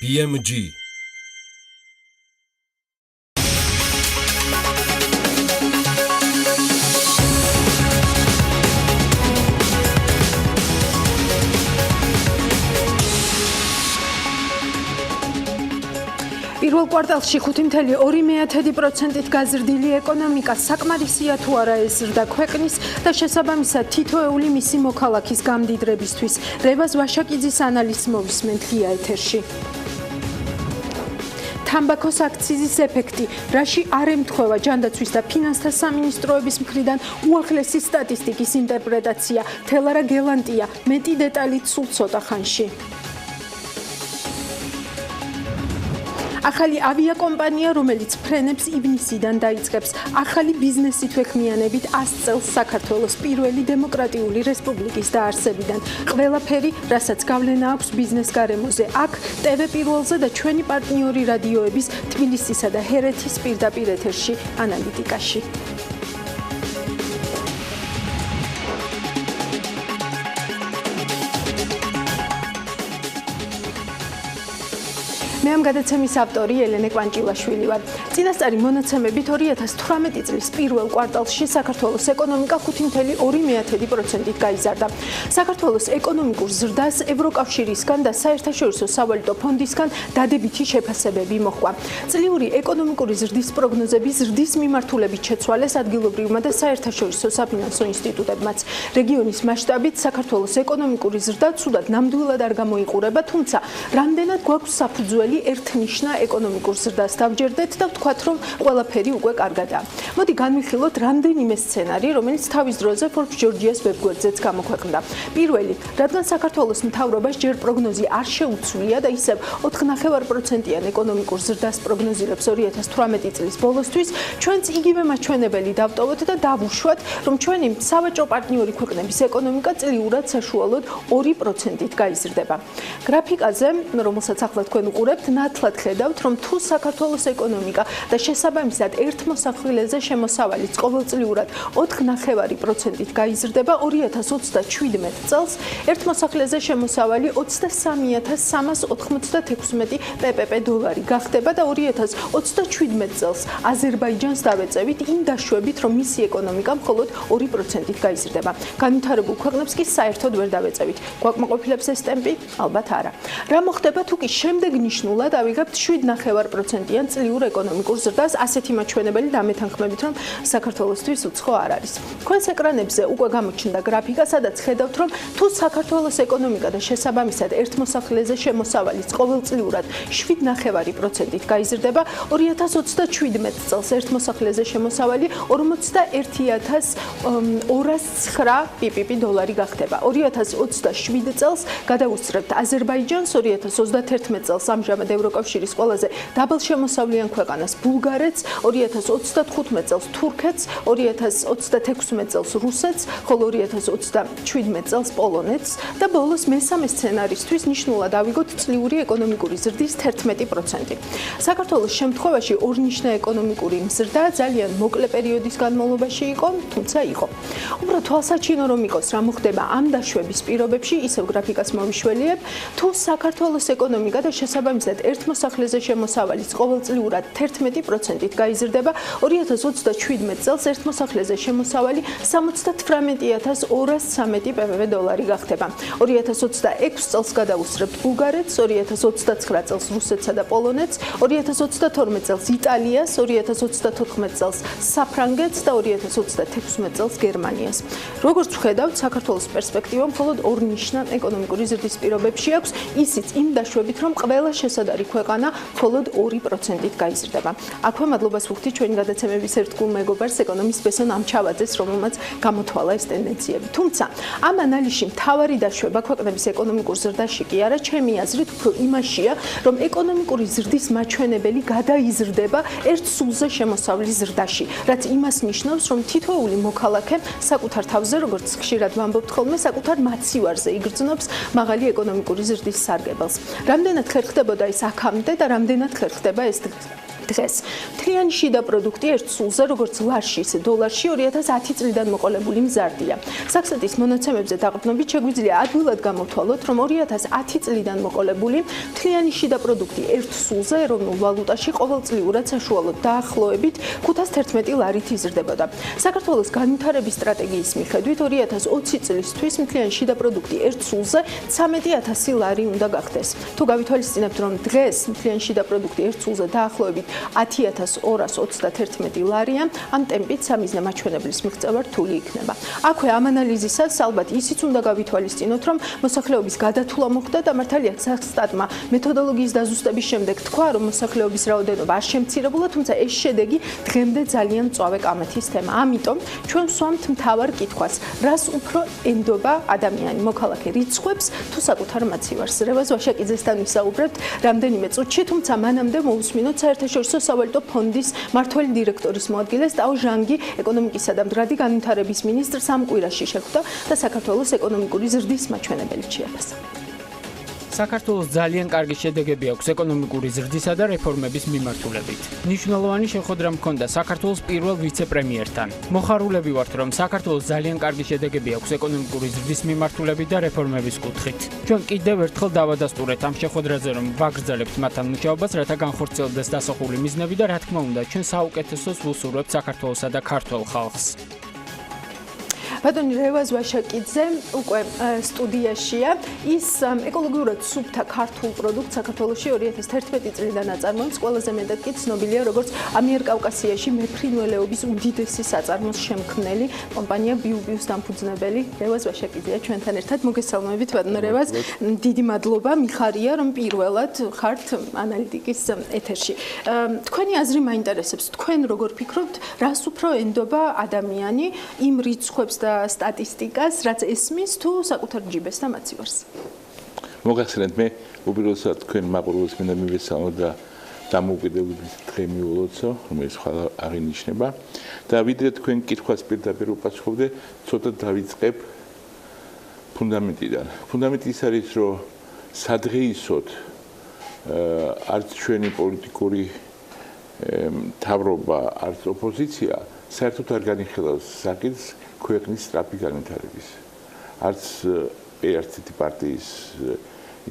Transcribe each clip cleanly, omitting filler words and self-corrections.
BMG პირველ კვარტალში 5.2%-ით გაზრდილი ეკონომიკა საკმარისია თუ არა ეს ზრდა ქვეყნის და შესაბამისად თითოეული მისი მოქალაქის გამდიდრებისთვის. რევაზ ვაშაკიძის ანალიზს მოვისმენთ ღია ეთერში. თამბაქოს აქციზის ეფექტი, რაში არ ემთხვევა ჯანდაცვის და ფინანსთა სამინისტროების მხრიდან უახლესი სტატისტიკის ინტერპრეტაცია. თელარა გელანტია, მეტი დეტალით სულ ცოტა ხანში. ახალი ავიაკომპანია, რომელიც ფრენებს ივნისიდან დაიწყებს, ახალი ბიზნესით ვეხმიანებით 100 წელს საქართველოს პირველი დემოკრატიული რესპუბლიკის დაარსებიდან. ყველაფერი, რასაც გავლენა აქვს ბიზნეს გარემოზე, აქ TV პირველზე და ჩვენი პარტნიორი რადიოების თბილისისა და ჰერეთის პირდაპირ ეთერში ანალიტიკაში. მე ამ გადაცემის ავტორი ელენე კვანჭილაშვილი ვარ. წინასწარი მონაცემებით 2018 წლის პირველ კვარტალში საქართველოს ეკონომიკა 5.2%-ით გაიზარდა. საქართველოს ეკონომიკურ ზრდას ევროკავშირისგან და საერთაშორისო სავალუტო ფონდისგან დადებითი შეფასებები მოჰყვა. წლიური ეკონომიკური ზრდის პროგნოზები ზრდის მიმართულებით შეცვალეს ადგილობრივმა და საერთაშორისო საფინანსო ინსტიტუტებმაც. რეგიონის მასშტაბით საქართველოს ეკონომიკური ზრდა ცუდად ნამდვილად არ გამოიყურება, თუმცა რამდენად გვაქვს საფუძველი ერთნიშნა ეკონომიკურ ზრდას დავჯერდეთ და ვთქვათ, რომ ყველაფერი უკვე კარგადაა. მოდი განვიხილოთ რამდენიმე სცენარი, რომელიც თავის დროზე Forbes Georgia-ს ვებგვერდზეც გამოქვეყნდა. პირველი, რადგან საქართველოს მთავრობას ჯერ პროგნოზი არ შეუცვლია და ისევ 4.9%-იან ეკონომიკურ ზრდას პროგნოზირებს 2018 წლის ბოლოსთვის, ჩვენც იგივე მაჩვენებელი დავტოვოთ და დავუშვათ, რომ ჩვენი სავაჭრო პარტნიორი ქვეყნების ეკონომიკა წლიურად საშუალოდ 2%-ით გაიზრდება. გრაფიკაზე, რომელსაც ახლა თქვენ უყურებთ, ნათლად ხედავთ, რომ თუ საქართველოს ეკონომიკა და შესაბამისად ერთ მოსახლეზე შემოსავალიც ყოველწლიურად 4.9%-ით გაიზრდება, 2027 წელს ერთ მოსახლეზე შემოსავალი 23.396 PPP დოლარი გახდება და 2027 წელს აზერბაიჯანს დავეწევით იმ დაშვებით, რომ მისი ეკონომიკა მხოლოდ 2%-ით გაიზრდება. განვითარებულ ქვეყნებს კი საერთოდ ვერ დავეწევით. გვაკმაყოფილებს ეს ტემპი? ალბათ არა. რა მოხდება თუ კი შემდეგ ნიშნულად ავიღებთ 7.9%-იან წლიურ ეკონომიკურ ზრდას, ასეთი მაჩვენებელი დამეთანხმებით, რომ საქართველოსთვის უცხო არ არის. თქვენს ეკრანებზე უკვე გამოჩნდა გრაფიკა, სადაც ხედავთ, რომ თუ საქართველოს ეკონომიკა და შესაბამისად ერთ მოსახლეზე შემოსავალიც ყოველწლიურად 7.9%-ით გაიზრდება, 2027 წელს ერთ მოსახლეზე შემოსავალი 41.209 PPP დოლარი გახდება. 2027 წელს გადავუსწრებთ აზერბაიჯანს, 2031 წელს ამჟამად ევროკავშირის ყველაზე დაბალშემოსავლიან ქვეყანას ბულგარეთს, 2035 წელს თურქეთს, 2036 წელს რუსეთს, ხოლო 2027 წელს პოლონეთს და ბოლოს მესამე სცენარისთვის ნიშნულად ავიღოთ წლიური ეკონომიკური ზრდის 11%. საქართველოს შემთხვევაში ორნიშნა ეკონომიკური ზრდა ძალიან მოკლე პერიოდის განმავლობაში იყო, თუმცა იყო. უფრო თვალსაჩინო რომ იყოს, რა მოხდება ამ დაშვების პირობებში, ისევ გრაფიკას მოვიშველიებ, თუ საქართველოს ეკონომიკა და შესაბამისად ერთ მოსახლეზე შემოსავალიც ყოველწლიურად 11%-ით გაიზრდება, 2027 წელს ერთ მოსახლეზე შემოსავალი 78.213 PPP დოლარი გახდება. 2026 წელს გადავუსწრებთ ბულგარეთს, 2029 წელს რუსეთსა და პოლონეთს, 2022 წელს იტალიას, 2034 წელს საფრანგეთს და 2026 წელს გერმანიას. როგორც ვხედავთ, საქართველოს პერსპექტივა მხოლოდ ორნიშნა ეკონომიკური ზრდის პირობებში აქვს, ისიც იმ დაშვებით, რომ ყველა შესადარი ქვეყანა მხოლოდ 2%-ით გაიზრდება. აქვე მადლობას ვუხდით ჩვენი გადაცემების ერთგულ მეგობარს ეკონომისტ ბესონ ამჩავაძეს, რომელმაც გამოთვალა ეს ტენდენციები. თუმცა, ამ ანალიზში მთავარი დაშვება ქვეყნების ეკონომიკურ ზრდაში კი არა, ჩემი აზრით, უფრო იმაშია, რომ ეკონომიკური ზრდის მაჩვენებელი გადაიზრდება ერთ სულზე შემოსავლის ზრდაში, რაც იმას ნიშნავს, რომ თითოეული მოქალაქე საკუთარ თავზე, როგორც ხშირად ვამბობთ ხოლმე, საკუთარ მაცივარზე იგრძნობს მაღალი ეკონომიკური ზრდის სარგებელს. რამდენად ხერხდებოდა ეს აქამდე და რამდენად ხერხდება ეს დღეს მთლიანი შიდა პროდუქტი ერთ სულზე, როგორც ლარში, ისე დოლარში 2010 წლიდან მოყოლებული მზარდია. საქსეთის მონაცემებზე დაყრდნობით შეგვიძლია ადვილად გამოვთვალოთ, რომ 2010 წლიდან მოყოლებული მთლიანი შიდა პროდუქტი ერთ სულზე ეროვნულ ვალუტაში ყოველწლიურად საშუალოდ დაახლოებით 511 ლარით იზრდებოდა. საქართველოს განვითარების სტრატეგიის მიხედვით 2020 წლისთვის მთლიანი შიდა პროდუქტი ერთ სულზე 13000 ლარი უნდა გახდეს. თუ გავითვალისწინებთ, რომ დღეს მთლიანი შიდა პროდუქტი ერთ სულზე დაახლოებით 10231 ლარია, ამ ტემპით სამიზნე მაჩვენებლის მიღწევა რთული იქნება. აქვე ამ ანალიზისას ალბათ ისიც უნდა გავითვალისწინოთ, რომ მოსახლეობის გადათვლა მოხდა და მართალია საქსტატმა მეთოდოლოგიის დაზუსტების შემდეგ თქვა, რომ მოსახლეობის რაოდენობა არ შემცირებულა, თუმცა ეს შედეგი დღემდე ძალიან მწვავე კამათის თემა. ამიტომ ჩვენ ვსვამთ მთავარ კითხვას, რას უფრო ენდობა ადამიანი, მოქალაქე რიცხვებს თუ საკუთარ მაცივარს. რევაზ ვაშაკიძესთან ვისაუბრებთ რამდენიმე წუთში, თუმცა მანამდე მოусმინოთ საერთაშორისო სავალუტო ფონდის მმართველი დირექტორის მოადგილეს ტაო ჟანგი ეკონომიკისა და მდგრადი განვითარების მინისტრს ამ კვირაში შეხვდა და საქართველოს ეკონომიკური ზრდის მაჩვენებელი შეაფასა. საქართველოს ძალიან კარგი შედეგები აქვს ეკონომიკური ზრდისა და რეფორმების მიმართულებით. მნიშვნელოვანი შეხვედრა მქონდა საქართველოს პირველ ვიცე-პრემიერთან. მოხარულები ვართ, რომ საქართველოს ძალიან კარგი შედეგები აქვს ეკონომიკური ზრდის მიმართულებით და რეფორმების კუთხით. ჩვენ კიდევ ერთხელ დავადასტურეთ ამ შეხვედრაზე, რომ ვაგრძელებთ მათთან მუშაობას, რათა განხორციელდეს დასახული მიზნები და რა თქმა უნდა, ჩვენ საუკეთესოს ვუსურვებთ საქართველოსა და ქართველ ხალხს. ბატონი რევაზ ვაშაკიძე უკვე სტუდიაშია. ის ეკოლოგიურად სუფთა ქართულ პროდუქტს საქართველოში 2011 წლიდან აწარმოებს. ყველაზე მეტად კი ცნობილია როგორც ამიერკავკასიაში მეფრინველეობის უდიდესი საწარმოს შემქმნელი კომპანია ბიუბიუს დამფუძნებელი რევაზ ვაშაკიძეა ჩვენთან ერთად. მოგესალმებით ბატონო რევაზ. დიდი მადლობა, მიხარია რომ პირველად ხართ ანალიტიკის ეთერში. თქვენი აზრი მაინტერესებს. თქვენ როგორ ფიქრობთ, რას უფრო ენდობა ადამიანი იმ რიცხვებს და სტატისტიკას, რაც ესმის თუ საკუთარ ჯიბეს და მაცივარს. მოგახსენეთ, მე უპირველესად თქვენ მაყურებელს მინდა მივესალმო და დამოუკიდებლობის დღე მიულოცო, რომელიც ხვალ აღინიშნება და ვიდრე თქვენ კითხვას პირდაპირ უპასუხობდე, ცოტა დავიწყებ ფუნდამენტიდან. ფუნდამენტი ის არის, რომ სადღეისოდ არც ჩვენი პოლიტიკური მთავრობა, არც ოპოზიცია საერთოდ არ განიხილავს საკითხს ქვეყნის სწრაფი განვითარების. არც ერთ პარტიის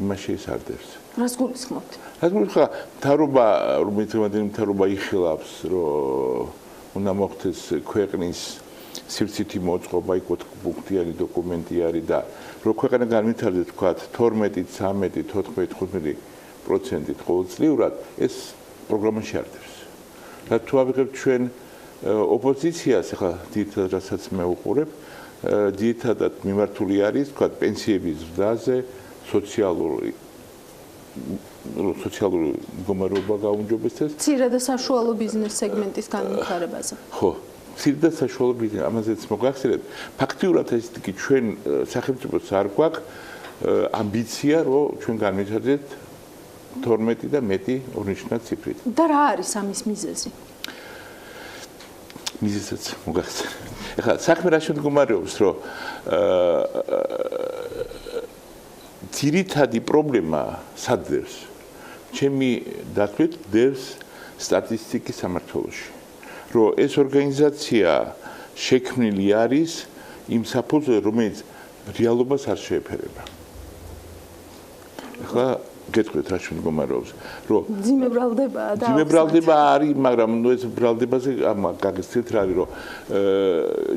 იმაში ესარდებს. რას გულისხმობთ? რას გულისხმობთ? მთავრობა, რომელიც მთავრობა იხილავს, რომ უნდა მოხდეს ქვეყნის სივრცითი მოწყობა, იქ 4 პუნქტიანი დოკუმენტი არის და რომ ქვეყანა განვითარდეს, თქვათ 12, 13, 14, 15% ყოველწლიურად, ეს პროგრამაში არდებს. და თუ ავიღებთ ჩვენ ოპოზიციას, ახლა ძირითადად რასაც მე უყურებ, ძირითადად მიმართული არის, თქვა პენსიების ზრდაზე, სოციალური მდგომარეობა გაუმჯობესდეს. მცირე და საშუალო ბიზნეს სეგმენტის განვითარებაზე. ხო, მცირე და საშუალო ბიზნესი, ამაზეც მოგახსენებთ. ფაქტიურად ეს კი ჩვენ სახელმწიფოს არ გვაქვს ამბიცია, რომ ჩვენ განვითარდეთ 12 და მეტი ორნიშნად ციფრით. და რა არის ამის მიზეზი? მიზეზიც მოგახსენებთ. ეხლა საქმე რაში მდგომარეობს, რომ ძირითადი პრობლემა სადდევს. ჩემი დათვლით დევს სტატისტიკის სამმართველოში. რომ ეს ორგანიზაცია შექმნილი არის იმ საფუძველზე, რომელიც რეალობას არ შეეფერება. ეხლა გეტყვით რა შემდგომარეობს, რომ ძიმე ბრალდება და ძიმე ბრალდება არის, მაგრამ ეს ბრალდებაზე გაგესწრეთ რა არის, რომ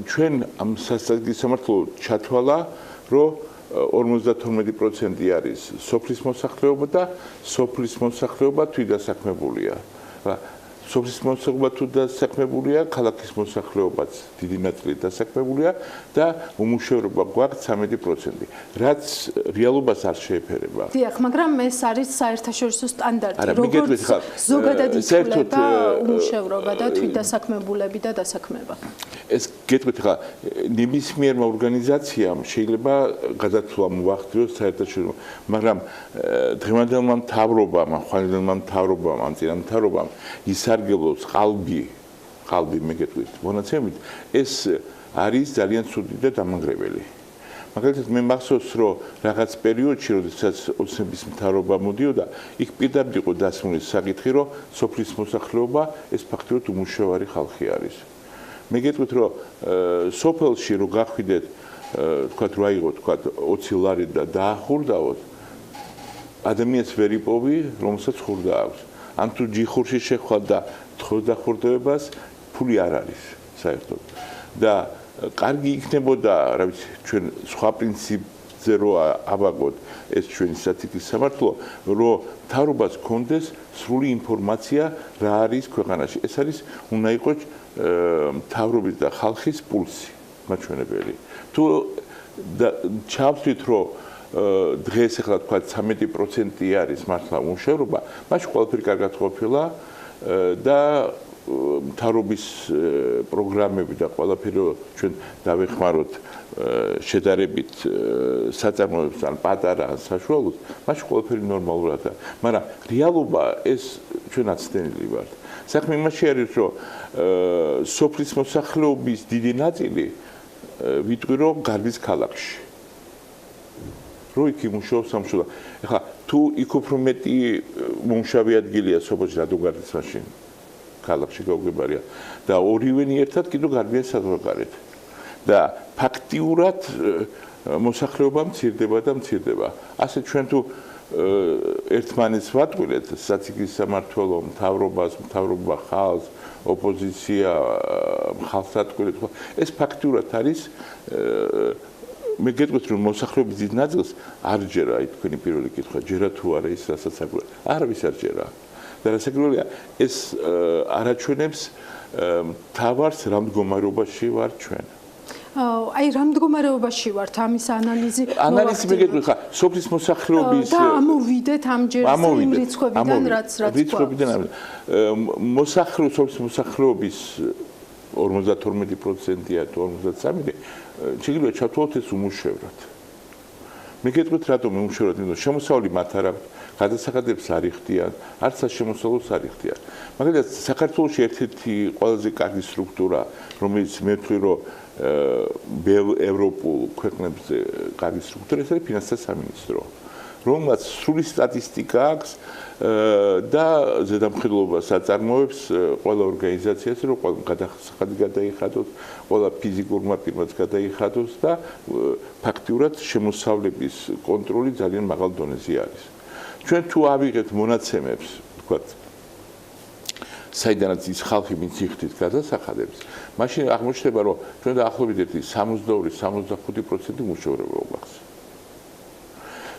ჩვენ ამ სასტატისტიკო სამმართველოდ ჩათვალა, რომ 52% არის სოფლის მოსახლეობა და სოფლის მოსახლეობა თვითდასაქმებულია. სოფლის მოსახლეობა თვითდასაქმებულია, ქალაქის მოსახლეობაც დიდი ნაწილი დასაქმებულია და უმუშევრობა გვაქვს 13%, რაც რეალობას არ შეეფერება. დიახ, მაგრამ ეს არის საერთაშორისო სტანდარტი, როგორც ზოგადად ითვლება უმუშევრობა და თვითდასაქმებულები და დასაქმება. ეს გეტყვით ხა ნებისმიერმა ორგანიზაციამ შეიძლება გადათვლა მოახდინოს საერთაშორისო, მაგრამ დღევანდელმა მთავრობამ, ხვალინდელმა მთავრობამ, ან წინა მთავრობამ ისარგებლოს ყალბი მე გეტყვით მონაცემით, ეს არის ძალიან ცუდი და დამანგრეველი. მაგალითად მე მახსოვს რომ რაღაც პერიოდში როდესაც ოცნების მთავრობა მოდიოდა იქ პირდაპირ იყო დასმული საკითხი რომ სოფლის მოსახლეობა ეს ფაქტობრივად უმუშევარი ხალხი არის მე გეტყვით რომ სოფელში რო გახვიდეთ თქვათ რა იყო თქვათ 20 ლარი და დაახურდაოთ ადამიანს ვერ იპოვი რომელსაც ხურდა აქვს ან თუ ჯიხურში შეხვალ და თხოს დახურდებას ფული არ არის საერთოდ და კარგი იქნებოდა რა ვიცი ჩვენ სხვა პრინციპზე რო ავაგოთ ეს ჩვენი სტატისტიკის სამართლო რომ მთავრობას ჰქონდეს სრული ინფორმაცია რა არის ქვეყანაში ეს არის უნდა იყოს მთავრობის და ხალხის პულსი მაჩვენებელი თუ ჩავთვლით რომ დღეს ახლა თქვა 13% არის მართლა უმუშევრობა მაშინ ყველაფერი კარგად ყოფილა და მთავრობის პროგრამები და ყველაფერი ჩვენ დავეხმაროთ შედარებით საწარმოებს ან პატარა ან საშუალოს მაშინ ყველაფერი ნორმალურადაა მაგრამ რეალობა ეს ჩვენ აცდენილი ვართ საქმე იმაში არის რომ სოფლის მოსახლეობის დიდი ნაწილი ვიტყვი რომ გარბის ქალაქში რო იქ იმუშაობს სამშობლო ეხლა თუ იქ უფრო მეტი მომშავი ადგილია სოფელში რატო გარბის მაშინ ქალაქში გაუგებარია და ორივენი ერთად კიდევ გარბიან საზღვარგარეთ და ფაქტიურად მოსახლეობა მცირდება და მცირდება ასე ჩვენ თუ ერთმანეთს ვატყვილეთ სტატისტიკის სამმართველო მთავრობა ხალხს ოპოზიცია ხალხს ატყვილეთ ეს ფაქტიურად არის მე გეტყვით რომ მოსახლეობის დიდ ნაწილს არ ჯერა თქვენი პირველი კითხვა ჯერა თუ არა ის რასაც აგვიყვება არავის არ ჯერა და რასაკვირველია ეს არაჩვენებს თავარს რა მდგომარეობაში ვარ ჩვენ აი რა მდგომარეობაში ვართ ამის ანალიზი მე გეტყვი ხა სოფლის მოსახლეობის და ამოვიდეთ ამჯერ იმ რიცხვებიდან რაც რიცხვებიდან სოფლის მოსახლეობის 52%-ია თუ 53%-ია შეიძლება ჩავთვალოთ ეს უმუშევრად მე გეტყვით რატომ უმუშევრად იმიტომ შემოსავალი მათ არ აქვს გადასახადებს არ იხდიან არც შემოსავლებს არ იხდიან მაგალითად საქართველოში ერთ-ერთი ყველაზე კარგი სტრუქტურა რომელიც მე ვთვლი რომ ევროპულ ქვეყნებზე კარგი სტრუქტურა ეს არის ფინანსთა სამინისტრო რომელსაც სრული სტატისტიკა აქვს და ზედამხედველობას აწარმოებს ყველა ორგანიზაციას რომ ყველა გადასახადი გადაიხადოს ყველა ფიზიკურმა პირმაც გადაიხადოს და ფაქტიურად შემოსავლების კონტროლი ძალიან მაღალ დონეზე არის ჩვენ თუ ავიღეთ მონაცემებს ვთქვათ საიდანაც ის ხალხი ვინც იხდით გადასახადებს მაშინ აღმოჩნდება რომ ჩვენ დაახლოებით 62-65% მუშაობრივი გვაქვს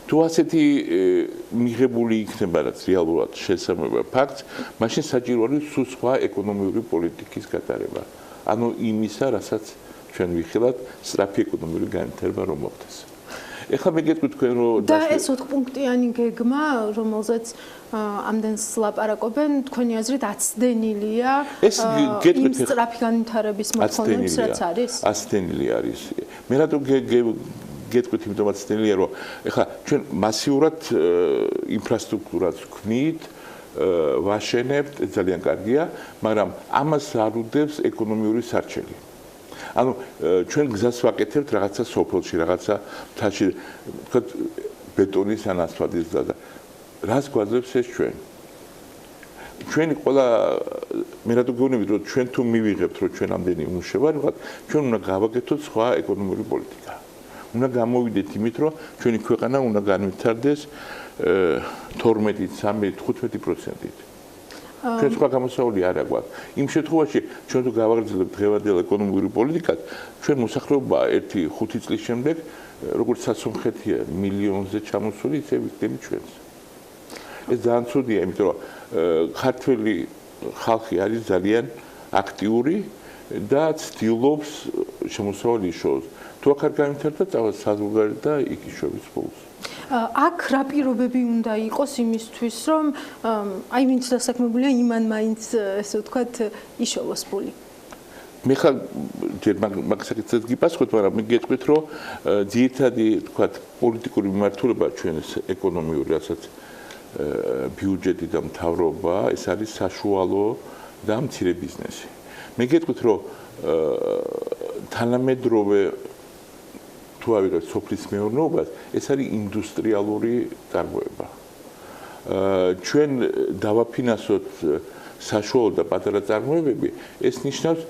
თუ ასეთი მიღებული იქნება რაც რეალურად შესაძლებლობა ფაქტს მაშინ საჭირო არის სულ სხვა ეკონომიური პოლიტიკის გატარება ანუ იმისა რასაც ჩვენ ვიხილავთ სწრაფი ეკონომიკური განვითარება რომ მოხდეს ეხლა მე გეტყვით თქვენ რომ და ეს 4 პუნქტიანი გეგმა რომელზეც ამდენს ლაპარაკობენ თქვენი აზრით აცდენილია იმ სწრაფი განვითარების მოთხოვნებს რაც არის აცდენილი არის მე რატომ გეტყვით იმიტომ აცდენილია რომ ეხლა ჩვენ მასიურად ინფრასტრუქტურას ვქმნით ვაშენებთ ძალიან კარგია მაგრამ ამას არ უდევს ეკონომიური სარჩელი ანუ ჩვენ გზას ვაკეთებთ რაღაცა სოფელში რაღაცა მთაში ვთქვათ ბეტონის ან ასფალტის და რას გვაძლევს ეს ჩვენი ყველა მე რატო გეუბნებით რომ ჩვენ თუ მივიღებთ რომ ჩვენ ამდენი უმუშევარი ვართ ჩვენ უნდა გავაკეთოთ სხვა ეკონომიური პოლიტიკა უნდა გამოვიდეთ იმით რომ ჩვენი ქვეყანა უნდა განვითარდეს 12, 13, 15%-ით ჩვენ სხვა გამოსავალი არ აქვს. იმ შემთხვევაში ჩვენ თუ გავაგრძელებთ დღევანდელ ეკონომიური პოლიტიკას, ჩვენ მოსახლეობა 1-5 წლის შემდეგ, როგორც სასონხეთია, მილიონზე ჩამოსული, ისე ვიქნებით ჩვენს. ეს ძალიან ცუდია, იმიტომ რომ ქართველი ხალხი არის ძალიან აქტიური და ცდილობს შემოსავალი შოუს. თუ აქ არ განვითარდა, წავა საზღვარგარეთ და იქ იშვების ფულს. აქ რა პირობები უნდა იყოს იმისთვის, რომ აი ვინც დასაქმებულია, იმან მაინც ესე ვთქვათ, იშოვოს ფული. მე ხა ჯერ მაგასაკეთებს გიპასუხოთ, მაგრამ მე გეტყვით, რომ ძირითადი ვთქვათ, პოლიტიკური მიმართულება ჩვენს ეკონომიური, რასაც ბიუჯეტი და მთავრობა, ეს არის საშუალო და მცირე ბიზნესი. მე გეტყვით, რომ თანამედროვე თუ ავიღებთ სოფლის მეურნეობას, ეს არის ინდუსტრიალური წარმოება. ჩვენ დავაფინანსოთ საშუალო და პატარა წარმოებები, ეს ნიშნავს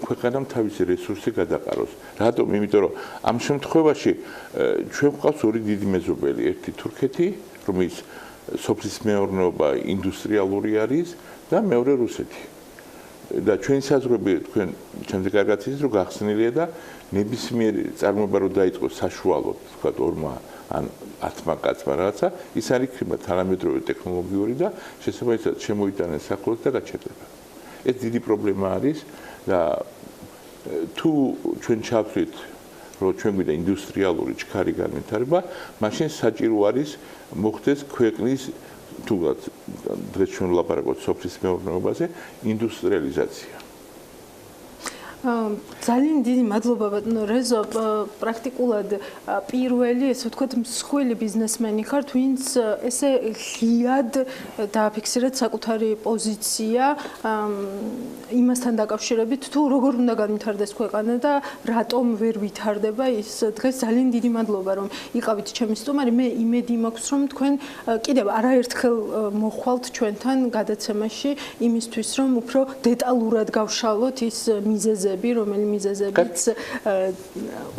ქვეყანამ თავისი რესურსი გადაყაროს. რატომ? იმიტომ რომ ამ შემთხვევაში ჩვენ გვყავს ორი დიდი მეზობელი, ერთი თურქეთი, რომელიც სოფლის მეურნეობა ინდუსტრიალური არის და მეორე რუსეთი. და ჩვენი საზღვრები თქვენ ჩემზე კარგად იცით, რომ გახსნილია და ნებისმიერი წარმოება რო დაიწყოს საშუალოდ, თქვა 2 ან 10 კაცმა რაღაცა, ის არის იქნება თანამედროვე ტექნოლოგიური და შესაბამისად შემოიტანეს სახლოს და გაჩერდება. ეს დიდი პრობლემა არის და თუ ჩვენ ჩავთვლით, რომ ჩვენ გვინდა ინდუსტრიალური ჩქარი განვითარება, მაშინ საჭირო არის მოხდეს ქვეყნის თუნდაც დღეს ჩვენ ვლაპარაკობთ სოფლის მეურნეობაზე, ინდუსტრიალიზაცია. ძალიან დიდი მადლობა ბატონო რეზო, პრაქტიკულად პირველი, ესე ვთქვათ, მსხვილი ბიზნესმენი ხართ, ვინც ესე ღიად დააფიქსირეთ საკუთარი პოზიცია იმასთან დაკავშირებით, თუ როგორ უნდა განვითარდეს ქვეყანა და რატომ ვერ ვითარდება ის. დღეს ძალიან დიდი მადლობა, რომ იყავით ჩემი სტუმარი. მე იმედი მაქვს, რომ თქვენ კიდევ არაერთხელ მოხვალთ ჩვენთან გადაცემაში იმისთვის, რომ უფრო დეტალურად გავშალოთ ის მიზეზები, რომელი მიზეზებიც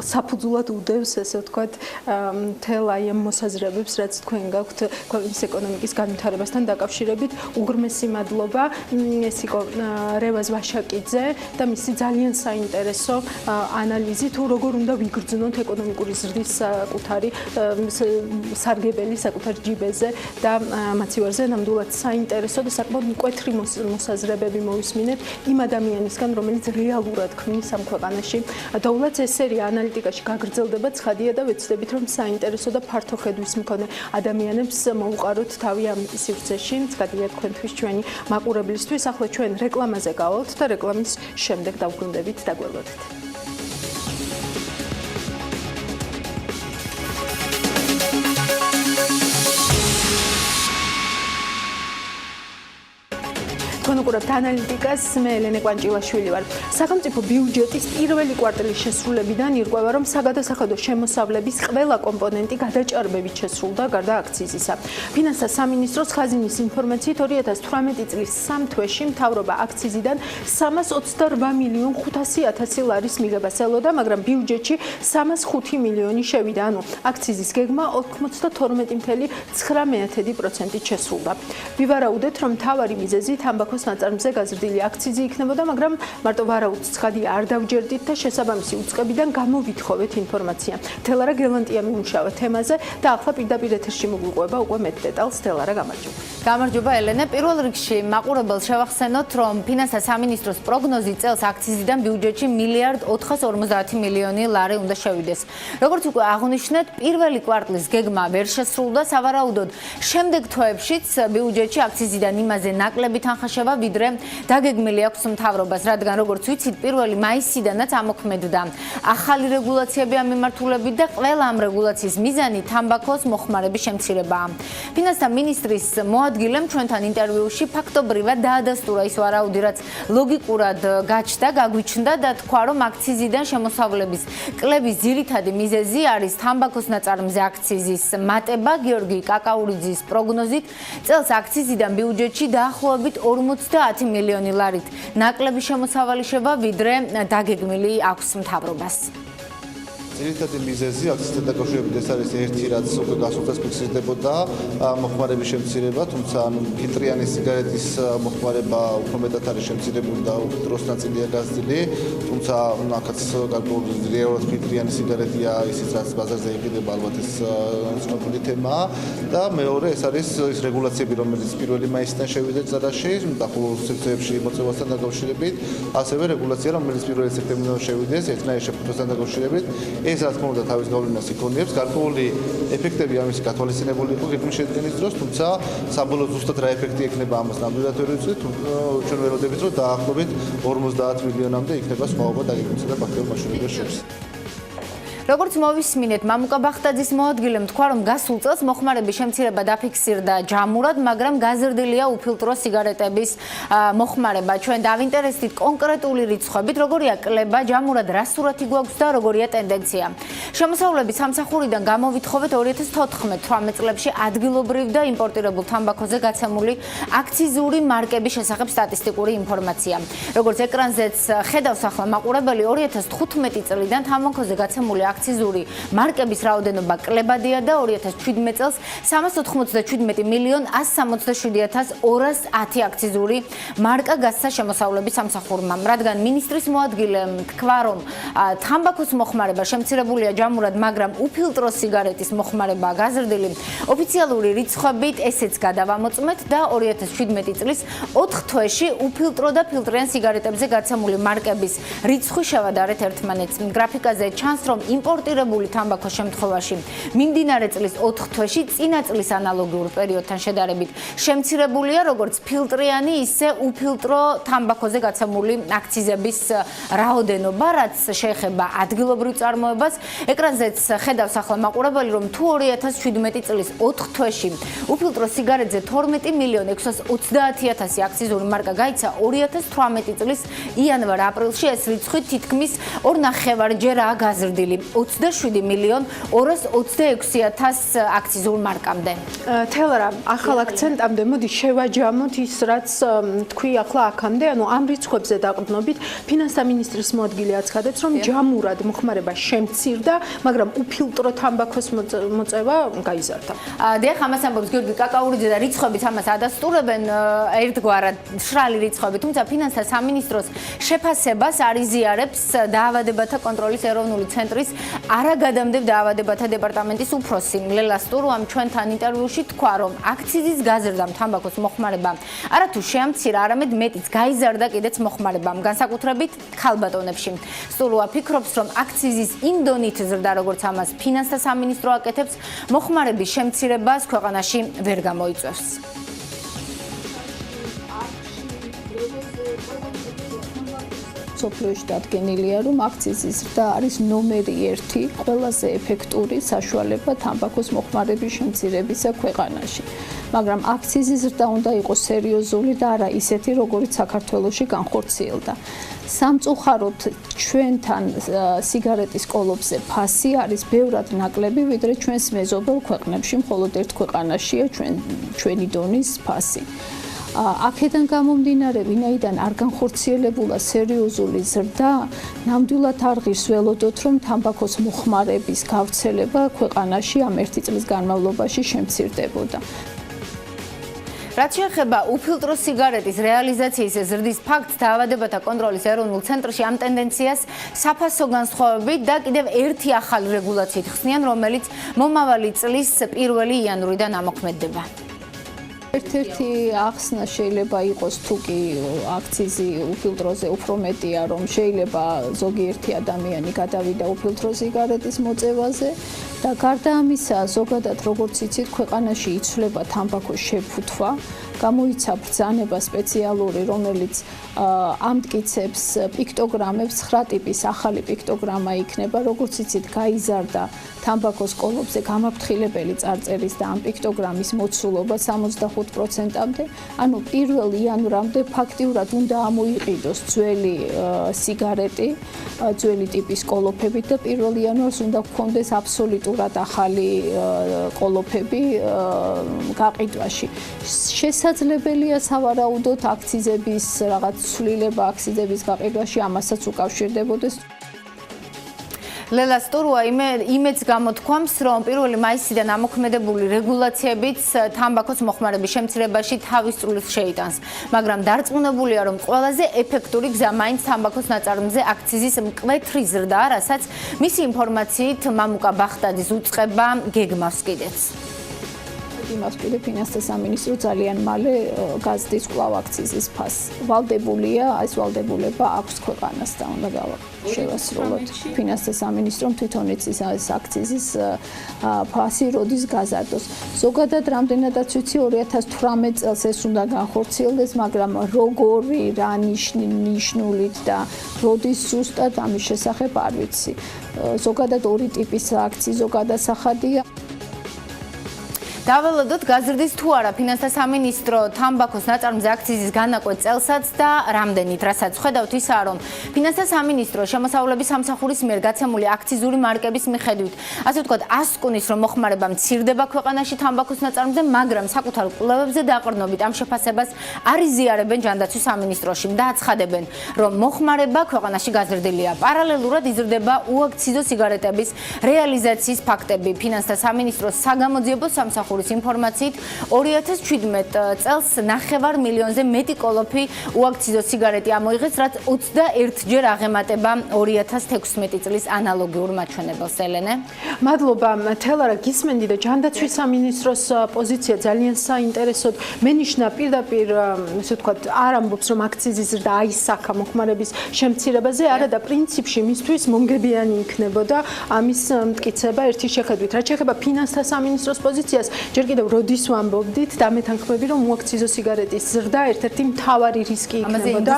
საფუძვლად უდევს, ესე ვთქვათ, მთელ აი ამ მოსაზრებებს, რაც თქვენ გაქვთ ქვეყნის ეკონომიკის განვითარებასთან დაკავშირებით. უღრმესი მადლობა. ეს იყო რევაზ ვაშაკიძე და მისი ძალიან საინტერესო ანალიზი, თუ როგორ უნდა ვიგრძნოთ ეკონომიკური ზრდის საკუთარი სარგებელი, საკუთარ ჯიბეზე და მაცივარზე ნამდვილად საინტერესო და საკმაოდ მკვეთრი მოსაზრებები მოვისმინეთ იმ ადამიანისგან, რომელიც რეალურად ქმნის ამ ქვეყანაში დოვლათს. ეს სერია ანალიტიკაში გაგრძელდება, ცხადია და ვეცდებით, რომ საინტერესო და ფართო ხედვის მქონე ადამიანებს მოუყაროთ თავი ამ სივრცეში. ცხადია თქვენთვის, ჩვენი მაყურებლისთვის. ახლა ჩვენ რეკლამაზე გავალთ და რეკლამის შემდეგ დავბრუნდებით, დაგველოდეთ. თქვენ უყურებთ ანალიტიკას, მე ელენე კვანჭილაშვილი ვარ. სახელმწიფო ბიუჯეტის პირველი კვარტალის შესრულებიდან ირკვევა, რომ საგადასახადო შემოსავლების ყველა კომპონენტი გადაჭარბებით შესრულდა გარდა აქციზისა. ფინანსთა სამინისტროს ხაზინის ინფორმაციით 2018 წლის 3 თვეში მთავრობა აქციზიდან 328 მილიონ 500.000 ლარის მიღებას ელოდა, მაგრამ ბიუჯეტში 305 მილიონი შევიდა, ანუ აქციზის გეგმა 92.9%-ით შესრულდა. ვივარაუდეთ, რომ მთავარი მიზეზი თამბაქოს ნაწარმზე გაზრდილი აქციზი იქნებოდა, მაგრამ მარტო ვარაუდს ცხადია არ დავჯერდით და შესაბამისი უწყებიდან გამოვითხოვეთ ინფორმაცია. თელარა გელანტია მიმუშავა თემაზე და ახლა პირდაპირ ეთერში მოგვიყვება უკვე მეტ დეტალს. თელარა, გამარჯობა. გამარჯობა ელენე. პირველ რიგში მაყურებელს შევახსენოთ, რომ ფინანსთა სამინისტროს პროგნოზი წელს აქციზიდან ბიუჯეტში 1.450 მილიონი ლარი უნდა შევიდეს. როგორც უკვე აღნიშნეთ, პირველი კვარტლის გეგმა ვერ შესრულდა, სავარაუდოდ შემდეგ თვეებშიც ბიუჯეტში აქციზიდან იმაზე ნაკლები თანხა ვიდრე დაგეგმილი აქვს მთავრობას, რადგან როგორც ვიცით, 1 მაისიდანაც ამოქმედდა ახალი რეგულაციები ამ მიმართულებით და ყველა ამ რეგულაციის მიზანი თამბაქოს მოხმარების შემცირებაა. ფინანსთა მინისტრის მოადგილემ ჩვენთან ინტერვიუში ფაქტობრივად დაადასტურა ის ვარაუდი, რაც ლოგიკურად გაჩნდა, გაგვიჩნდა და თქვა, რომ აქციზიდან შემოსავლების კლების ძირითადი მიზეზი არის თამბაქოს ნაწარმზე აქციზის მატება. გიორგი კაკაურიძის პროგნოზით წელს აქციზიდან ბიუჯეტში დაახლოებით 50 მილიონი ლარით ნაკლები შემოსავალი შევა, ვიდრე დაგეგმილი აქვს მთავრობას. ძირითადი მიზეზი აქციზთან დაკავშირებით ეს არის ერთი, რაც უკვე გასულწეს ფიქსირდებოდა მოხმარების შემცირება, თუმცა ფილტრიანი სიგარეტის მოხმარება უფრო მეტად არის შემცირებული და დროს ნაწილია გაზრდილი, თუმცა აქაც გარკვეული რეალურად ფილტრიანი სიგარეტია ისიც, რაც ბაზარზე იყიდება, ალბათ ეს ცნობილი თემაა და მეორე ეს არის ის რეგულაციები, რომელიც 1 მაისიდან შევიდა წარაში, დაახლოებით სექტორებში მოწევასთან დაკავშირებით, ასევე რეგულაცია, რომელიც 1 სექტემბრიდან შევიდეს ერთნაირ შეფუთვასთან დაკავშირებით. ეს რა თქმა უნდა თავის გავლენას იქონიებს, გარკვეული ეფექტები ამის გათვალისწინებული იყო გეგმის შედგენის დროს, თუმცა საბოლოო ზუსტად რა ეფექტი ექნება ამას ნამდვილად ვერ ვიცით, ჩვენ ველოდებით, რომ დაახლოებით 50 მილიონამდე იქნება სხვაობა დაგეგმილსა და ფაქტობრივ მაშინებას შორის. როგორც მოვისმინეთ, მამუკა ბახტაძის მოადგილემ თქვა, რომ გასულ წელს მოხმარების შემცირება დაფიქსირდა ჯამურად, მაგრამ გაზრდილია უფილტრო სიგარეტების მოხმარება. ჩვენ დავინტერესდით კონკრეტული რიცხვებით, როგორია კლება, ჯამურად რა სურათი გვაქვს და როგორია ტენდენცია. შემოსავლების სამსახურიდან გამოვითხოვეთ 2014-18 წლებში ადგილობრივ და იმპორტირებულ თამბაქოზე გაცემული აქციზური მარკების შესახებ სტატისტიკური ინფორმაცია. როგორც ეკრანზეც ხედავს ახლა მაყურებელი, 2015 წლიდან თამბაქოზე გაცემული აქციზური მარკების რაოდენობა კლებადია და 2017 წელს 317,167,210 აქციზური მარკა გასცა შემოსავლების სამსახურმა. რადგან მინისტრის მოადგილემ თქვა, რომ თამბაქოს მოხმარება შემცირებულია ჯამურად, მაგრამ უფილტრო სიგარეტის მოხმარება გაზრდილი, ოფიციალური რიცხვებით ესეც გადავამოწმეთ და 2017 წლის 4 თვეში უფილტრო და ფილტრიან სიგარეტებზე გაცემული მარკების რიცხვი შევადარეთ ერთმანეთს. გრაფიკაზე ჩანს, რომ იმპორტირებული თამბაქოს შემთხვევაში მიმდინარე წლის 4 თვეში წინა წლის ანალოგიურ პერიოდთან შედარებით შემცირებულია როგორც ფილტრიანი, ისე უფილტრო თამბაქოზე გაცემული აქციზების რაოდენობა, რაც შეეხება ადგილობრივ წარმოებას. ეკრანზეც ხედავს ახლა მაყურებელი, რომ თუ 2017 წლის 4 თვეში უფილტრო სიგარეტზე 12,630,000 აქციზური მარკა გაიცა, 2018 წლის იანვარ-აპრილში ეს რიცხვი თითქმის 2,5-ჯერაა გაზრდილი, 27,226,000 აქციზურ მარკამდე. თელარა, ახალ აქცენტამდე მოდი შევაჯამოთ ის, რაც თქვი ახლა აქამდე, ანუ ამ რიცხვებზე დაყრდნობით, ფინანსთა მინისტრის მოადგილე აცხადებს, რომ ჯამურად მოხმარება შემცირდა, მაგრამ უფილტრო თამბაქოს მოწევა გაიზარდა. დიახ, ამას ამბობს გიორგი კაკაურიძე და რიცხვებით ამას ადასტურებენ ერთგვარად შრალი რიცხვები, თუმცა ფინანსთა სამინისტროს შეფასებას არიზიარებს დაავადებათა კონტროლის ეროვნული ცენტრის არაგადამდებ დაავადებათა დეპარტამენტის უფროსი ლელა სტურუამ ჩვენთან ინტერვიუში თქვა, რომ აქციზის გაზრდამ თამბაქოს მოხმარება არათუ შეამცირა, არამედ მეტიც გაიზარდა კიდეც მოხმარებამ, განსაკუთრებით ქალბატონებში. სტურუა ფიქრობს, რომ აქციზის იმ დონით ზრდა, როგორც ამას ფინანსთა სამინისტრო აკეთებს, მოხმარების შემცირებას ქვეყანაში ვერ გამოიწვევს. სოფლიოში დადგენილია, რომ აქციზის ზრდა არის ნომერი 1 ყველაზე ეფექტური საშუალება თამბაქოს მოხმარების შემცირებისა ქვეყანაში. მაგრამ აქციზის ზრდა უნდა იყოს სერიოზული და არა ისეთი, როგორიც საქართველოში განხორციელდა. სამწუხაროდ ჩვენთან სიგარეტის კოლოფზე ფასი არის ბევრად ნაკლები, ვიდრე ჩვენს მეზობელ ქვეყნებში, მხოლოდ ერთ ქვეყანაშია ჩვენი დონის ფასი. აქედან გამომდინარე, ვინაიდან არ განხორციელებულა სერიოზული ზრდა, ნამდვილად არ ღირს ველოდოთ, რომ თამბაქოს მოხმარების გავრცელება ქვეყანაში ამ 1 წლის განმავლობაში შემცირდებოდა. რაც შეეხება უფილტრო სიგარეტის რეალიზაციის ზრდის ფაქტს, დაავადებათა კონტროლის ეროვნულ ცენტრში ამ ტენდენციას საფასო განსხვავებით და კიდევ ერთი ახალი რეგულაციით ხსნიან, რომელიც მომავალი წლის 1 იანვრიდან ამოქმედდება. ერთ-ერთი ახსნა შეიძლება იყოს, თუ კი აქციზი უფილტროზე უფრო მეტია, რომ შეიძლება ზოგიერთი ადამიანი გადავიდა უფილტრო სიგარეტის მოწევაზე და გარდა ამისა, ზოგადად როგორც იცით, ქვეყანაში იცვლება თამბაქოს შეფუთვა, გამოიცა ბრძანება სპეციალური, რომელიც ამტკიცებს პიქტოგრამებს, 9 ტიპის ახალი პიქტოგრამა იქნება, როგორც იცით, გაიზარდა თამბაქოს კოლოფზე გამაფრთხილებელი წარწერის და ამ პიქტოგრამის მოცულობა 65%-მდე, ანუ 1 იანვრამდე ფაქტიურად უნდა ამოიყიდოს ძველი სიგარეტი, ძველი ტიპის კოლოფებით და 1 იანვარს უნდა გქონდეს აბსოლუტურად ახალი კოლოფები გაყიდვაში. შესაძლებელია სავარაუდოდ აქციზების რაღაც ცვლილება აქციზების გაყიდვაში ამასაც უკავშირდებოდეს. ლელა სტურუა იმედს გამოთქვამს, რომ 1 მაისიდან ამოქმედებული რეგულაციებით თამბაქოს მოხმარების შემცირებაში თავის წვლილს შეიტანს, მაგრამ დარწმუნებულია, რომ ყველაზე ეფექტური გზა მაინც თამბაქოს ნაწარმზე აქციზის მკვეთრი ზრდაა, რასაც მისი ინფორმაციით მამუკა ბახტაძის უწყება გეგმავს კიდეც. იმას კიდე ფინანსთა სამინისტრო ძალიან მალე გაზრდის კვლავ აქციზის ფასს. ვალდებულია, ეს ვალდებულება აქვს ქვეყანას და უნდა შევასრულოთ. ფინანსთა სამინისტრომ თვითონ იცის ეს აქციზის ფასი როდის გაზარდოს. ზოგადად რამდენადაც ვიცი 2018 წელს ეს უნდა განხორციელდეს, მაგრამ როგორი რა ნიშნულით და როდის ზუსტად ამის შესახებ არ ვიცი. ზოგადად ორი ტიპის აქციზო გადასახადია. დაველოდოთ გაზრდის თუ არა ფინანსთა სამინისტრო თამბაქოს ნაწარმზე აქციზის განაკვეთ წელსაც და რამდენით, რასაც ხედავთ ისაა, რომ ფინანსთა სამინისტრო შემოსავლების სამსახურის მიერ გაცემული აქციზური მარკების მიხედვით, ასე ვთქვათ, ასკუნის, რომ მოხმარება მცირდება ქვეყანაში თამბაქოს ნაწარმზე, მაგრამ საკუთარ კვლევებზე დაყრდნობით ამ შეფასებას არ იზიარებენ ჯანდაცვის სამინისტროში და აცხადებენ, რომ მოხმარება ქვეყანაში გაზრდილია. პარალელურად იზრდება უაქციზო სიგარეტების რეალიზაციის ფაქტები. ფინანსთა სამინისტროს საგამოძიებო სამსახურის ინფორმაციით 2017 წელს 9 მილიონზე მეტი კოლოფი უაქციზო სიგარეტი ამოიღეს, რაც 21-ჯერ აღემატება 2016 წლის ანალოგიურ მაჩვენებელს. ელენე. მადლობა თელარა, გისმენდი და ჯანდაცვის სამინისტროს პოზიცია ძალიან საინტერესოდ. მენიშნა პირდაპირ, ესე ვთქვათ, არ ამბობს, რომ აქციზის ზრდა აისახა მოხმარების შემცირებაზე, არა და პრინციპში მისთვის მომგებიანი იქნებოდა ამის მტკიცება ერთი შეხედვით. რაც შეეხება ფინანსთა სამინისტროს პოზიციას, ჯერ კიდევ როდის ვამბობდით და მეთანხმები, რომ უაქციზო სიგარეტის ზრდა ერთ-ერთი მთავარი რისკი იქნებოდა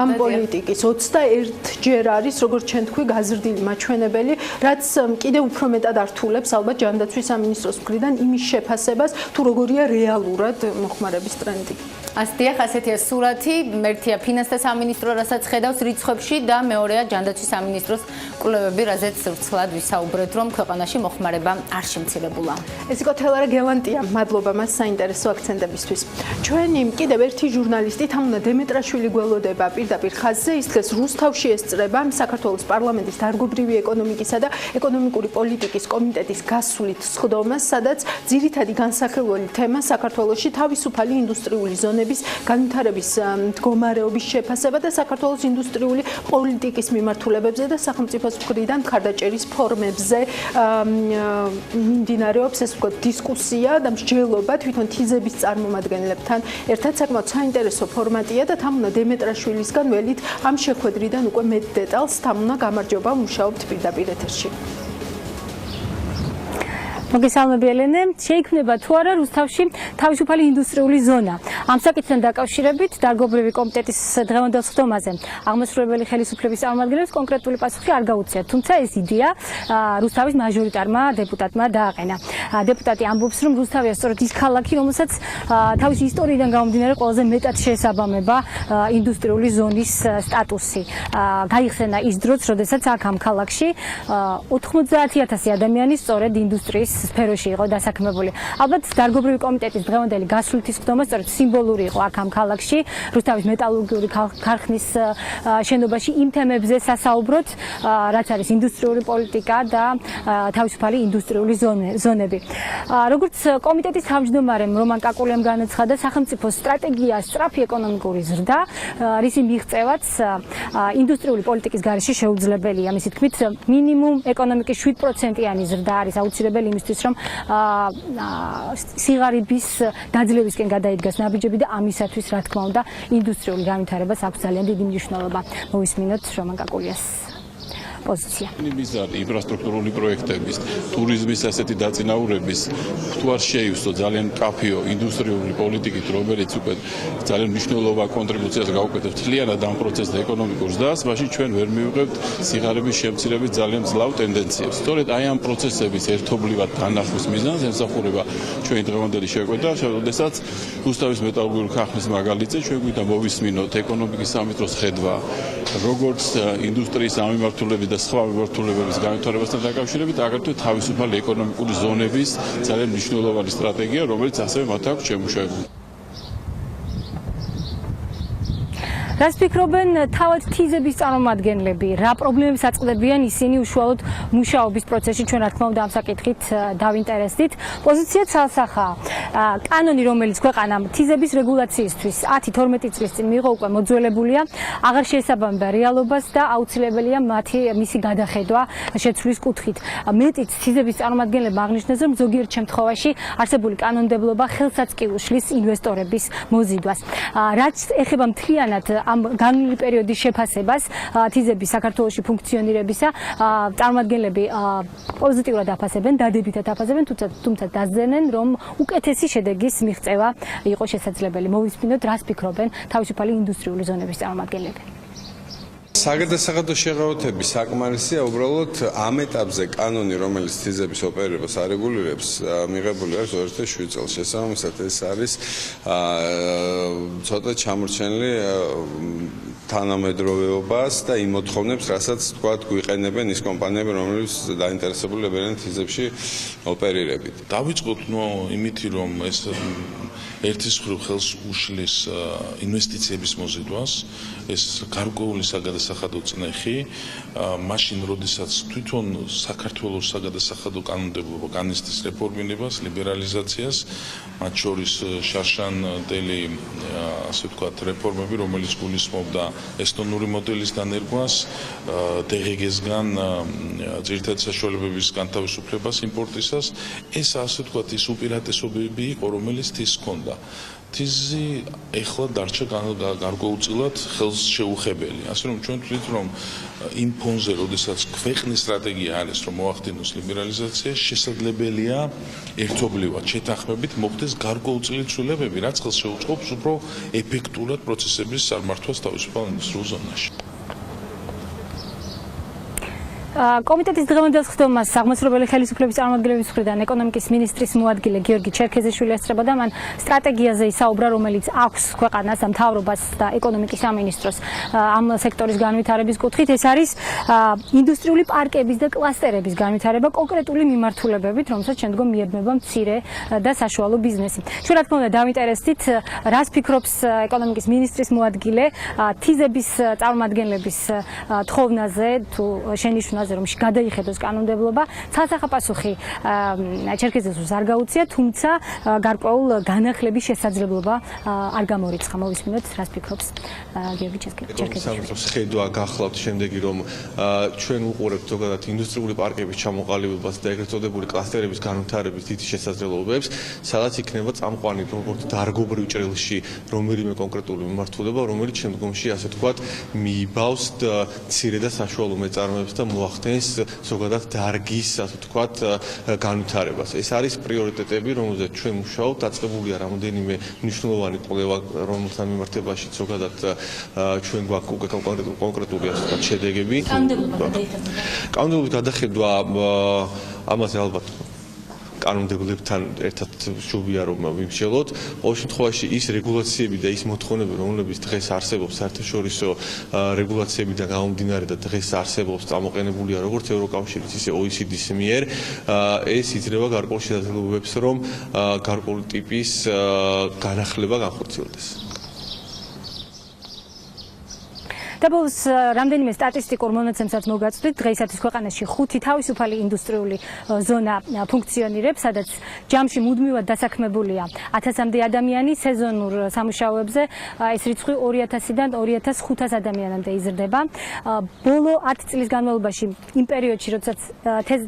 ამ პოლიტიკის. 21ჯერ არის, როგორც ჩვენ თქვი, გაზრდილი მაჩვენებელი, რაც კიდევ უფრო მეტად ართულებს ალბათ ჯანდაცვის სამინისტროს მხრიდან იმის შეფასებას, თუ როგორია რეალურად მოხმარების ტრენდი. ასდიახ, ასეთია სურათი, ერთია ფინანსთა სამინისტრო, რასაც ხედავს რიცხვებში და მეორეა ჯანდაცვის სამინისტროს კვლევები, რაზეც ვრცლად ვისაუბრეთ, რომ ქვეყანაში მოხმარება არ შემცირებულა. ეს იყო თელარა გელანტია, მადლობა მას საინტერესო აქცენტებისთვის. ჩვენი კიდევ ერთი ჟურნალისტი თამუნა დემეტრაშვილი გველოდება პირდაპირ ხაზზე, ის დღეს რუსთავში ესწრება საქართველოს პარლამენტის დარგობრივი ეკონომიკისა და ეკონომიკური პოლიტიკის კომიტეტის გასვლით სხდომას, სადაც ძირითადი განსახილველი თემა საქართველოში თავისუფალი ინდუსტრიული ზონების განვითარების მდგომარეობის შეფასება და საქართველოს ინდუსტრიული პოლიტიკის მიმართულებებზე და სახელმწიფოს მხრიდან მხარდაჭერის ფორმებზე მიმდინარეობს, ეს ვთქვათ, დისკუსია და მსჯელობა თვითონ თიზების წარმომადგენლებთან. ერთად საკმაოდ საინტერესო ფორმატია და თამუნა დემეტრაშვილისგან ველით ამ შეხვედრიდან უკვე მეტ დეტალს. თამუნა, გამარჯობა, მუშაობთ პირდაპირ ეთერში. მოგესალმები ელენე, შეიქმნება თუ არა რუსთავში თავისუფალი ინდუსტრიული ზონა. ამ საკითხთან დაკავშირებით დარგობრივი კომიტეტის დღევანდელ სხდომაზე აღმასრულებელი ხელისუფლების წარმომადგენლებს კონკრეტული პასუხი არ გაუწიათ, თუმცა ეს იდეა რუსთავის მაჟორიტარმა დეპუტატმა დააყენა. დეპუტატი ამბობს, რომ რუსთავია სწორედ ის ქალაქი, რომელსაც თავის ისტორიიდან გამომდინარე ყველაზე მეტად შეესაბამება ინდუსტრიული ზონის სტატუსი. გაიხსენა ის დროც, როდესაც აქ ამ ქალაქში 90,000 ადამიანი სწორედ ინდუსტრიის სფეროში იყო დასაქმებული. ალბათ დარგობრივი კომიტეტის დღევანდელი გასვლითი სხდომა სწორედ სიმბოლური იყო აქ ამ ქალაქში, რუსთავის მეტალურგიული ქარხნის შენობაში იმ თემებზე სასაუბროთ, რაც არის ინდუსტრიული პოლიტიკა და თავისუფალი ინდუსტრიული ზონები. როგორც კომიტეტის თავმჯდომარემ რომან კაკულიამ განაცხადა, სახელმწიფოს სტრატეგია სწრაფი ეკონომიკური ზრდა, რისი მიღწევაც ინდუსტრიული პოლიტიკის გარეშე შეუძლებელია. მისი თქმით, მინიმუმ ეკონომიკის 7%-იანი ზრდა არის აუცილებელი იმისთვის, რომ სიღარიბის დაძლევისკენ გადაიდგას ნაბიჯები და ამისათვის, რა თქმა უნდა, ინდუსტრიული განვითარებას აქვს ძალიან დიდი მნიშვნელობა. მოვისმინოთ რომან კაკულიას პოზიცია. მიზანი ინფრასტრუქტურული პროექტების, ტურიზმის ასეთი დაწინაურების თუ არ შეივსო ძალიან კაფეო ინდუსტრიული პოლიტიკით, რომელიც უკვე ძალიან მნიშვნელოვან კონტრიბუციას გაუკეთებს მთლიანად ამ პროცესს ეკონომიკურ ზრდას, მაშინ ჩვენ ვერ მივიღებთ სიღარიბის შემცირების ძალიან ძლავრ ტენდენციებს. სწორედ აი ამ პროცესების ერთობლივად განახვის მიზანს ემსახურება ჩვენი დღევანდელი შეკვეთა, შესაძლებელსაც რუსთავის მეტალურგიული ქარხნის მაგალითზე ჩვენ გვინდა მოვისმინოთ ეკონომიკის სამინისტროს ხედვა, როგორც ინდუსტრიის ამიმართულების და სხვა მიმართულებების განვითარებასთან დაკავშირებით, აგრეთვე თავისუფალი ეკონომიკური ზონების ძალიან მნიშვნელოვანი სტრატეგია, რომელიც ასევე მათ აქვს შემუშავებული. რას ფიქრობენ თავად თიზების წარმომადგენლები? რა პრობლემებს აწყდებიან ისინი უშუალოდ მუშაობის პროცესში? ჩვენ რა თქმა უნდა ამ საკითხით დავინტერესდით. პოზიცია ცალსახაა. კანონი, რომელიც ქვეყანამ თიზების რეგულაციისთვის 10-12 წლის წინ მიიღო, უკვე მოძველებულია, აღარ შეესაბამება რეალობას და აუცილებელია მისი გადახედვა შეცვლის კუთხით. მეტიც თიზების წარმომადგენლებმა აღნიშნეს, რომ ზოგიერთ შემთხვევაში არსებული კანონმდებლობა ხელსაც კი უშლის ინვესტორების მოზიდვას. რაც ეხება მთლიანად ამ განვლილი პერიოდის შეფასებას თიზების საქართველოში ფუნქციონირებისა, წარმომადგენლები პოზიტიურად აფასებენ, დადებითად აფასებენ, თუმცა დასძენენ, რომ უკეთესი შედეგის მიღწევა იყო შესაძლებელი. მოვისმინოთ, რას ფიქრობენ თავისუფალი ინდუსტრიული ზონების წარმომადგენლები. საგადასახადო შეღავათები საკმარისია, უბრალოდ ამ ეტაპზე კანონი, რომელიც თიზების ოპერირებას არეგულირებს, მიღებული არის 2007 წელს. შესაბამისად, ეს არის ცოტა ჩამორჩენილი თანამედროვეობას და იმ მოთხოვნებს, რასაც თქვათ, გვიყენებენ ის კომპანიები, რომლებიც დაინტერესებულები არიან თიზებში ოპერირებით. დავიწყოთ იმითი, რომ ეს ერთის მხრივ ხელს უშლის ინვესტიციების მოზიდვას, ეს გარკვეული საგადასახადო წნეხი, მაშინ, როდესაც თვითონ საქართველოს საგადასახადო კანონმდებლობა განიცდის რეფორმირებას, ლიბერალიზაციას, მათ შორის შარშანდელი, ასე ვთქვათ, რეფორმები, რომელიც გულისხმობდა ესტონური მოდელის დანერგვას, DGG-სგან ძირითადი საშუალებების განთავისუფლებას იმპორტისას, ეს ასე ვთქვათ, ის უპირატესობები იყო, რომელიც თიზს ჰქონდა. თიზი ეხლა დარჩა გარკვეულწილად ხელს შეუხებელი. ასე რომ ჩვენ ვთვლით, რომ იმ ფონზე, როდესაც ქვეყნის სტრატეგია არის, რომ მოახდინოს ლიბერალიზაცია, შესაძლებელია ერთობლივად შეთანხმებით მოხდეს გარკვეულწილი ცვლილებები, რაც ხელს შეუწყობს უფრო ეფექტურად პროცესების წარმართვას თავისუფალ ინდუსტრიულ ზონაში. კომიტეტის დღევანდელ სხდომას აღმასრულებელი ხელისუფლების წარმომადგენლების მხრიდან ეკონომიკის მინისტრის მოადგილე გიორგი ჩერქეზიშვილი ესწრებოდა, მან სტრატეგიაზე ისაუბრა, რომელიც აქვს ქვეყანას, მთავრობას და ეკონომიკის სამინისტროს ამ სექტორის განვითარების კუთხით. ეს არის ინდუსტრიული პარკების და კლასტერების განვითარება კონკრეტული მიმართულებებით, რომელსაც შემდგომ მიებნება მცირე და საშუალო ბიზნესი. ჩვენ რა თქმა უნდა დავინტერესდით, რას ფიქრობს ეკონომიკის მინისტრის მოადგილე თიზების წარმომადგენლების თხოვნაზე თუ შენიშვნაზე, რომ გადაიხედოს კანონმდებლობა. ცალსახა პასუხი ჩერქეზიშვილი არ გაუწია, თუმცა გარკვეულ განახლების შესაძლებლობა არ გამორიცხა. მოვისმინოთ, რას ფიქრობს გიორგი ჩერქეზიშვილი. ხედვა გახლავთ შემდეგი, რომ ჩვენ უყურებთ ზოგადად ინდუსტრიული პარკების ჩამოყალიბებას და ეგრეთ წოდებული კლასტერების განვითარების დიდი შესაძლებლობებს, სადაც იქნება წამყვანი როგორც დარგობრივ ჭრილში რომელიმე კონკრეტული მიმართულება, რომელიც შემდგომში ასე ვთქვათ მიიბავს მცირე და საშუალო მეწარმეებს და მოახდენს ზოგადად დარგის, ასე ვთქვათ, განვითარებას. ეს არის პრიორიტეტები, რომელზეც ჩვენ მუშაობთ. დაწყებულია რამოდენიმე მნიშვნელოვანი კვლევა, რომელთან მიმართებაში ზოგადად ჩვენ გვაქვს უკვე კონკრეტული, ასე ვთქვათ, შედეგები. კანონმდებლობის გადახედვა ამაზე ალბათ კანონმდებლებთან ერთად შუბია რომ ვიმსჯელოთ. ყოველ შემთხვევაში ის რეგულაციები და ის მოთხოვნები, რომლებიც დღეს არსებობს საერთაშორისო რეგულაციებიდან გამომდინარე და დღეს არსებობს, წამოყენებულია როგორც ევროკავშირის, ისე OECD-ის მიერ, ეს იძლევა გარკვეულ შესაძლებლობებს, რომ გარკვეული ტიპის განახლება განხორციელდეს. დაბოლოს რამდენიმე სტატისტიკურ მონაცემსაც მოგაწვდით. დღეისათვის ქვეყანაში 5 თავისუფალი ინდუსტრიული ზონა ფუნქციონირებს, სადაც ჯამში მუდმივად დასაქმებულია 1000-მდე ადამიანი. სეზონურ სამუშაოებზე ეს რიცხვი 2000-დან 2500 ადამიანამდე იზრდება. ბოლო 10 წლის განმავლობაში, იმ პერიოდში, როდესაც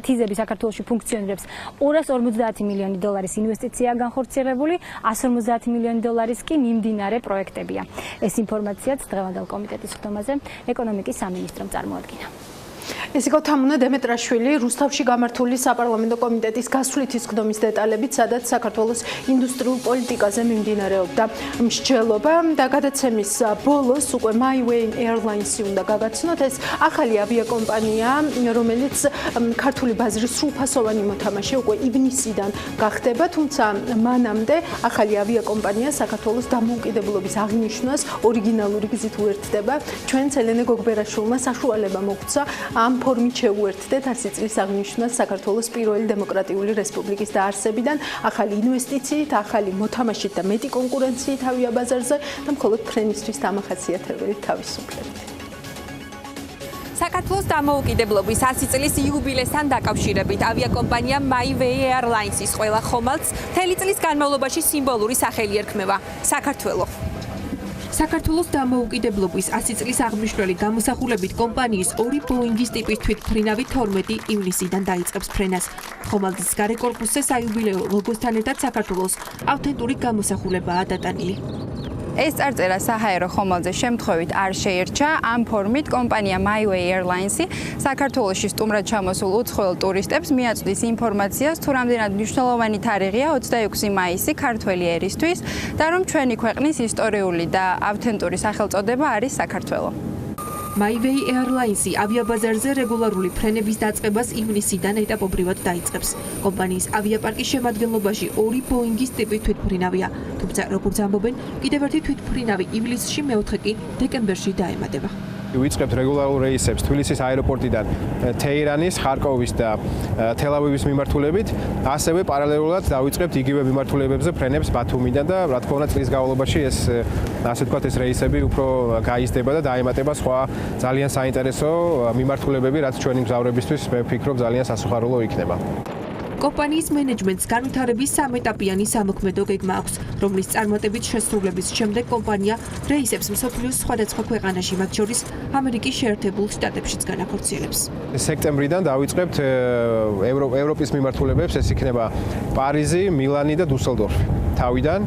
თიზები საქართველოში ფუნქციონირებს, 250 მილიონი დოლარის ინვესტიციაა განხორციელებული, 150 მილიონი დოლარის კი მიმდინარე პროექტებია. ეს ინფორმაციაც დღევანდელ კომიტეტის სხდომაზე ეკონომიკის სამინისტრომ წარმოადგინა. ეს იყო თამუნა დემეტრაშვილი, რუსთავში გამართული საპარლამენტო კომიტეტის გასვლითი სხდომის დეტალებით, სადაც საქართველოს ინდუსტრიულ პოლიტიკაზე მიმდინარეობდა მსჯელობა და გადაცემის ბოლოს უკვე My Way Airlines-ი უნდა გაგაცნოთ. ეს ახალი ავიაკომპანია, რომელიც ქართული ბაზრის სრულფასოვანი მოთამაშე უკვე ივნისიდან გახდება, თუმცა მანამდე ახალი ავიაკომპანია საქართველოს დამოუკიდებლობის აღნიშვნას ორიგინალური გზით უერთდება. ჩვენც ელენე გოგბერაშვილმა საშუალება მოგცა ამ ფორმით შეუერთდეთ 100 წლის აღნიშვნას საქართველოს პირველი დემოკრატიული რესპუბლიკის დაარსებიდან, ახალი ინვესტიციით, ახალი მოთამაშით და მეტი კონკურენციით ავიაბაზარზე და მხოლოდ ფრენისთვის დამახასიათებელი თავისუფლებით. საქართველოს დამოუკიდებლობის 100 წლის იუბილესთან დაკავშირებით ავიაკომპანია My Airlines-ის ყველა ხომალდს მთელი წლის განმავლობაში სიმბოლური სახელი ერქმევა საქართველო. საქართველოს დამოუკიდებლობის 100 წლის აღმნიშვნელი გამოსახულებით კომპანიის 2 ბოინგის ტიპის თვითმფრინავი 12 ივნისიდან დაიწყებს ფრენას. ხომალდის გარე კორპუსზე საიუბილეო ლოგოსთან ერთად საქართველოს ავთენტური გამოსახულებაა დატანილი. ეს წარწერა საჰაერო ხომალდზე შემთხვევით არ შეირჩა. ამ ფორმით კომპანია My Airlines-ი საქართველოში სტუმრად ჩამოსულ უცხოელ ტურისტებს მიაწვდის ინფორმაციას, თუ რამდენად მნიშვნელოვანი თარიღია 26 მაისი ქართველი ერისთვის და რომ ჩვენი ქვეყნის ისტორიული და ავთენტური სახელწოდება არის საქართველო. My Airlines-ი ავიაბაზარზე რეგულარული ფრენების დაწყებას ივნისიდან ეტაპობრივად დაიწყებს. კომპანიის ავიაპარკის შემადგენლობაში 2 ბოინგის ტიპის თვითმფრინავია, თუმცა როგორც ამბობენ, კიდევ ერთი თვითმფრინავი ივლისში, მეოთხე კი დეკემბერში დაემატება. ვიწყებთ რეგულარულ რეისებს თბილისის აეროპორტიდან თეირანის, ხარკოვის და თელ-ავივის მიმართულებით, ასევე პარალელურად დავიწყებთ იგივე მიმართულებებზე ფრენებს ბათუმიდან და რა თქმა უნდა წლის განმავლობაში ეს ასე ვთქვათ ეს რეისები უფრო გაიზრდება და დაემატება სხვა ძალიან საინტერესო მიმართულებები, რაც ჩვენი მგზავრებისთვის მე ვფიქრობ ძალიან სასიხარულო იქნება. კომპანიის მენეჯმენტს განვითარების სამეტაპიანი სამოქმედო გეგმა აქვს, რომლის წარმატებით შესრულების შემდეგ კომპანია რეისებს მსოფლიოს სხვადასხვა ქვეყანაში, მათ შორის ამერიკის შეერთებულ შტატებშიც განახორციელებს. სექტემბრიდან დავიწყებთ ევროპის მიმართულებებს, ეს იქნება პარიზი, მილანი და დუსელდორფი. თავიდან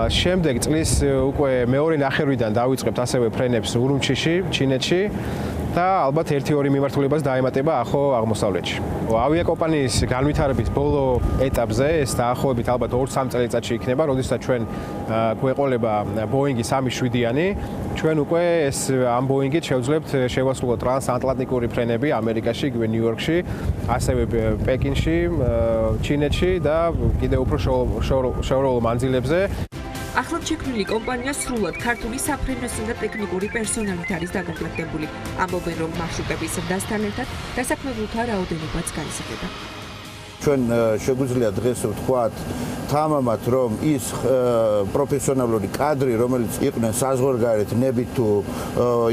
შემდეგ წლის უკვე მეორე ნახევრიდან დავიწყებთ ასევე ფრენებს ურუმჩიში, ჩინეთში და ალბათ 1-2 მიმართულებას დაემატება ახლო აღმოსავლეთში. ავიაკომპანიის განვითარების ბოლო ეტაპზე ეს დაახლოებით ალბათ 2-3 წელიწადში იქნება, როდესაც ჩვენ გვეყოლება ბოინგი 307-იანი. ჩვენ უკვე ეს ამ ბოინგით შევძლებთ შევასრულოთ ტრანსატლანტიკური ფრენები ამერიკაში, იგივე ნიუ-იორკში, ასევე პეკინში, ჩინეთში და კიდევ უფრო შორეულ მანძილებზე. ახლად შექმნილი კომპანია სრულად ქართული საფრენოსა და ტექნიკური პერსონალით არის დაგაკმაყოფილებული. ამბობენ, რომ მარშრუტების ზრდასთან ერთად დასაქმებულთა რაოდენობაც გაიზრდება. ჩვენ შეგვიძლია დღეს ვთქვათ თამამად, რომ ის პროფესიონალური კადრი, რომელიც იყვნენ საზღვარგარეთ ნებით თუ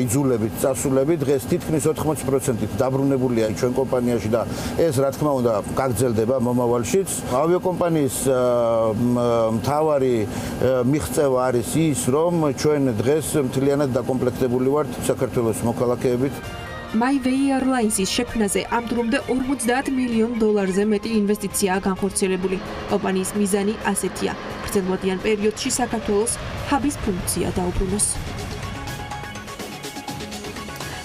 იძულებით წასულები, დღეს თითქმის 80%-ით დაბრუნებულია ჩვენ კომპანიაში და ეს რა თქმა უნდა გაგრძელდება მომავალშიც. ავიაკომპანიის მთავარი მიღწევა არის ის, რომ ჩვენ დღეს მთლიანად დაკომპლექტებული ვართ საქართველოს მოქალაქეებით. My Airlines-ის შექმნაზე ამ დრომდე $50 მილიონ მეტი ინვესტიციაა განხორციელებული. კომპანიის მიზანი ასეთია: გრძელვადიან პერიოდში საქართველოს ჰაბის ფუნქცია დაუბრუნოს.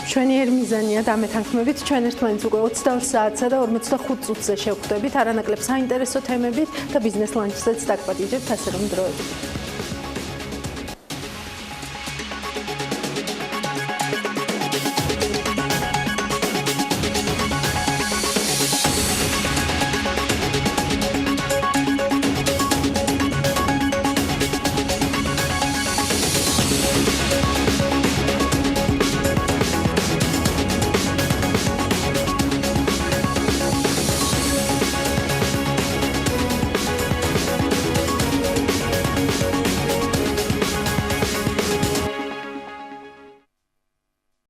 ჩვენიერ მიზანია დამეთანხმებით, ჩვენ ერთმანეთს უკვე 22 საათსა და 45 წუთზე შევხვდებით არანაკლებ საინტერესო თემებით და ბიზნეს ლანჩზეც დაგპატიჟებთ, ასე რომ დროებით.